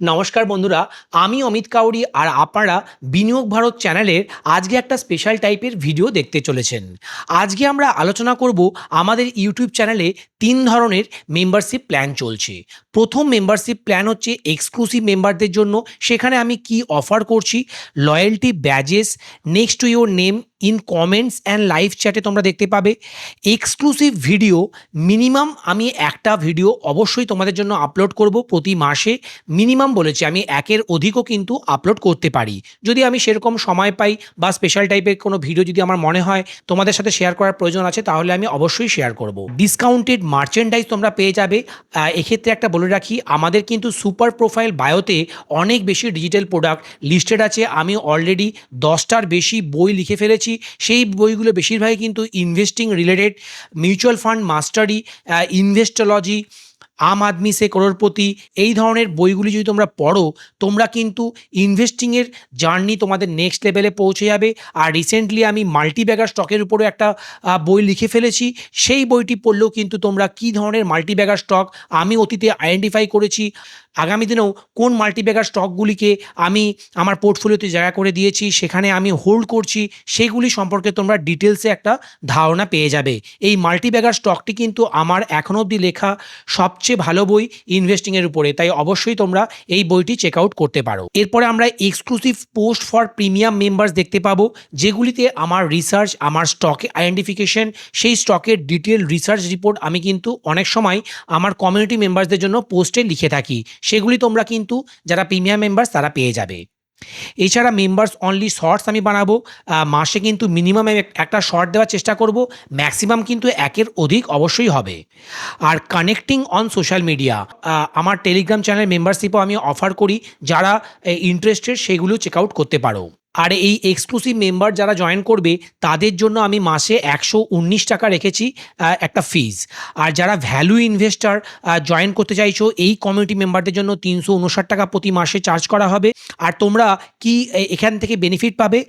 নমস্কার বন্ধুরা, আমি অমিত কাউরি আর আপনারা বিনিয়োগ ভারত চ্যানেলের আজকে একটা স্পেশাল টাইপের ভিডিও দেখতে চলেছেন। আজকে আমরা আলোচনা করব আমাদের ইউটিউব চ্যানেলে ৩ ধরনের মেম্বারশিপ প্ল্যান চলছে। প্রথম মেম্বারশিপ প্ল্যান হচ্ছে এক্সক্লুসিভ মেম্বারদের জন্য। সেখানে আমি কি অফার করছি, loyalty badges, next to your name in comments and live চ্যাটে তোমরা দেখতে পাবে। এক্সক্লুসিভ ভিডিও মিনিমাম আমি একটা ভিডিও অবশ্যই তোমাদের জন্য আপলোড করব প্রতি মাসে। মিনিমাম বলেছি, আমি একের অধিকও কিন্তু আপলোড করতে পারি যদি আমি সেরকম সময় পাই বা স্পেশাল টাইপের কোনো ভিডিও যদি আমার মনে হয় তোমাদের সাথে শেয়ার করার প্রয়োজন আছে, তাহলে আমি অবশ্যই শেয়ার করব। ডিসকাউন্টেড মার্চেন্ডাইজ তোমরা পেয়ে যাবে। এক্ষেত্রে একটা বলে রাখি, আমাদের কিন্তু সুপার প্রোফাইল বায়োতে অনেক বেশি ডিজিটাল প্রোডাক্ট লিস্টেড আছে। আমি অলরেডি 10টার বেশি বই লিখে ফেলেছি। সেই বইগুলো বেশিরভাগই কিন্তু ইনভেস্টিং রিলেটেড, মিউচুয়াল ফান্ড মাস্টারি, ইনভেস্টোলজি, আম আদমি সে করোড়পতি, এই ধরনের বইগুলি যদি তোমরা পড়ো, তোমরা কিন্তু ইনভেস্টিংয়ের জার্নি তোমাদের নেক্সট লেভেলে পৌঁছে যাবে। আর রিসেন্টলি আমি মাল্টিব্যাগার স্টকের উপরেও একটা বই লিখে ফেলেছি। সেই বইটি পড়লেও কিন্তু তোমরা কী ধরনের মাল্টিব্যাগার স্টক আমি অতীতে আইডেন্টিফাই করেছি, আগামী দিনেও কোন মাল্টিব্যাগার স্টকগুলিকে আমি আমার পোর্টফোলিওতে জায়গা করে দিয়েছি, সেখানে আমি হোল্ড করছি, সেগুলি সম্পর্কে তোমরা ডিটেলসে একটা ধারণা পেয়ে যাবে। এই মাল্টিব্যাগার স্টকটি কিন্তু আমার এখনও অবধি লেখা সবচেয়ে ভালো বই ইনভেস্টিংয়ের উপরে, তাই অবশ্যই তোমরা এই বইটি চেক আউট করতে পারো। এরপরে আমরা exclusive post for premium members দেখতে পাবো, যেগুলিতে আমার রিসার্চ, আমার স্টকে আইডেন্টিফিকেশন, সেই স্টকের ডিটেল রিসার্চ রিপোর্ট আমি কিন্তু অনেক সময় আমার কমিউনিটি মেম্বারসদের জন্য পোস্টে লিখে থাকি। সেগুলি তোমরা কিন্তু যারা প্রিমিয়াম মেম্বার্স তারা পেয়ে যাবে। এছাড়া মেম্বার্স অনলি শর্টস আমি বানাবো। মাসে কিন্তু মিনিমাম একটা শর্ট দেওয়ার চেষ্টা করব, ম্যাক্সিমাম কিন্তু একের অধিক অবশ্যই হবে। আর কানেক্টিং অন সোশ্যাল মিডিয়া, আমার টেলিগ্রাম চ্যানেল মেম্বারশিপও আমি অফার করি। যারা ইন্টারেস্টেড সেগুলো চেক আউট করতে পারো। আর এই এক্সক্লুসিভ মেম্বার যারা জয়েন করবে তাদের জন্য আমি মাসে 119 টাকা রেখেছি একটা ফিজ। আর যারা ভ্যালু ইনভেস্টার জয়েন করতে চাইছো, এই কমিউনিটি মেম্বারদের জন্য 359 টাকা প্রতি মাসে চার্জ করা হবে। আর তোমরা কি এখান থেকে বেনিফিট পাবে,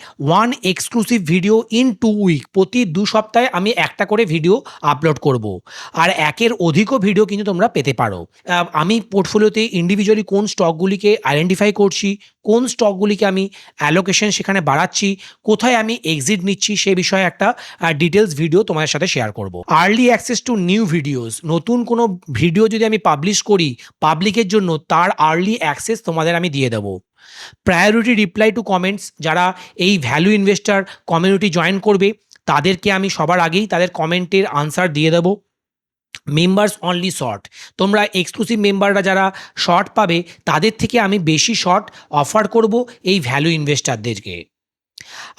1 এক্সক্লুসিভ ভিডিও ইন 2 উইক, প্রতি 2 সপ্তাহে আমি একটা করে ভিডিও আপলোড করব। আর একের অধিকও ভিডিও কিন্তু তোমরা পেতে পারো। আমি পোর্টফোলিওতে ইন্ডিভিজুয়ালি কোন স্টকগুলিকে আইডেন্টিফাই করছি, কোন স্টকগুলিকে আমি অ্যালোকেশন সেখানে বাড়াচ্ছি, কোথায় আমি এক্সিট নিচ্ছি, সে বিষয়ে একটা ডিটেলস ভিডিও তোমাদের সাথে শেয়ার করব। Early access to new videos, নতুন কোনো ভিডিও যদি আমি পাবলিশ করি পাবলিকের জন্য, তার আর্লি অ্যাক্সেস তোমাদের আমি দিয়ে দেবো। প্রায়োরিটি রিপ্লাই টু কমেন্টস, যারা এই ভ্যালু ইনভেস্টার কমিউনিটি জয়েন করবে তাদেরকে আমি সবার আগেই তাদের কমেন্টের আনসার দিয়ে দেবো। মেম্বার্স অনলি শর্ট, তোমরা এক্সক্লুসিভ মেম্বাররা যারা শর্ট পাবে তাদের থেকে আমি বেশি শর্ট অফার করব এই ভ্যালু ইনভেস্টারদেরকে।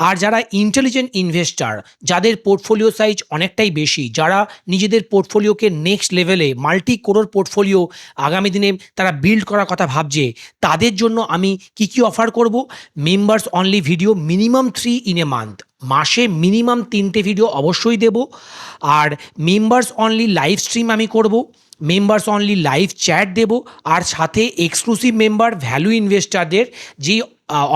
আর যারা ইন্টেলিজেন্ট ইনভেস্টার, যাদের পোর্টফোলিও সাইজ অনেকটাই বেশি, যারা নিজেদের পোর্টফোলিওকে নেক্সট লেভেলে মাল্টি করোড় পোর্টফোলিও আগামী দিনে তারা বিল্ড করার কথা ভাবছে, তাদের জন্য আমি কি অফার করব, members only video minimum 3 in a month, মাসে মিনিমাম 3টে ভিডিও অবশ্যই দেব। আর মেম্বার্স অনলি লাইভ স্ট্রিম আমি করব, মেম্বার্স অনলি লাইভ চ্যাট দেব। আর সাথে এক্সক্লুসিভ মেম্বার ভ্যালু ইনভেস্টারদের যেই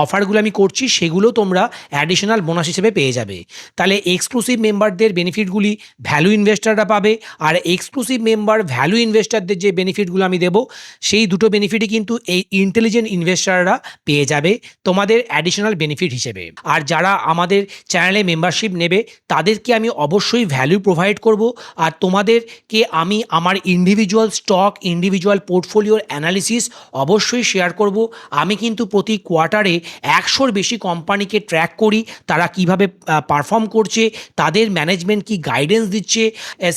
অফারগুলো আমি করছি সেগুলো তোমরা অ্যাডিশনাল বোনাস হিসেবে পেয়ে যাবে। তাহলে এক্সক্লুসিভ মেম্বারদের বেনিফিটগুলি ভ্যালু ইনভেস্টাররা পাবে, আর এক্সক্লুসিভ মেম্বার ভ্যালু ইনভেস্টারদের যে বেনিফিটগুলো আমি দেবো, সেই দুটো বেনিফিটই কিন্তু এই ইন্টেলিজেন্ট ইনভেস্টাররা পেয়ে যাবে তোমাদের অ্যাডিশনাল বেনিফিট হিসেবে। আর যারা আমাদের চ্যানেলে মেম্বারশিপ নেবে তাদেরকে আমি অবশ্যই ভ্যালু প্রোভাইড করব। আর তোমাদেরকে আমি আমার ইন্ডিভিজুয়াল স্টক, ইন্ডিভিজুয়াল পোর্টফোলিওর অ্যানালিসিস অবশ্যই শেয়ার করব। আমি কিন্তু প্রতি কোয়ার্টারে 100-র বেশি কোম্পানিকে ট্র্যাক করি, তারা কিভাবে পারফর্ম করছে, তাদের ম্যানেজমেন্ট কি গাইডেন্স দিচ্ছে,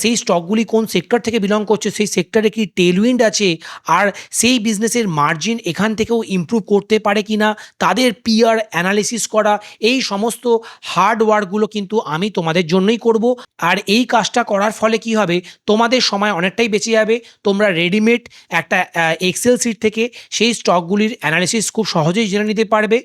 সেই স্টকগুলি কোন সেক্টর থেকে বিলং করছে, সেই সেক্টরে কি টেলউইন্ড আছে, আর সেই বিজনেসের মার্জিন এখান থেকেও ইমপ্রুভ করতে পারে কিনা, তাদের পিআর অ্যানালিসিস করা, এই সমস্ত হার্ড ওয়ার্কগুলো কিন্তু আমি তোমাদের জন্যই করব। আর এই কাজটা করার ফলে কি হবে, তোমাদের সময় অনেকটাই বেঁচে যাবে। তোমরা রেডিমেড একটা এক্সেল শিট থেকে সেই স্টকগুলির অ্যানালিসিস খুব সহজেই জেনে নিতে পারবে।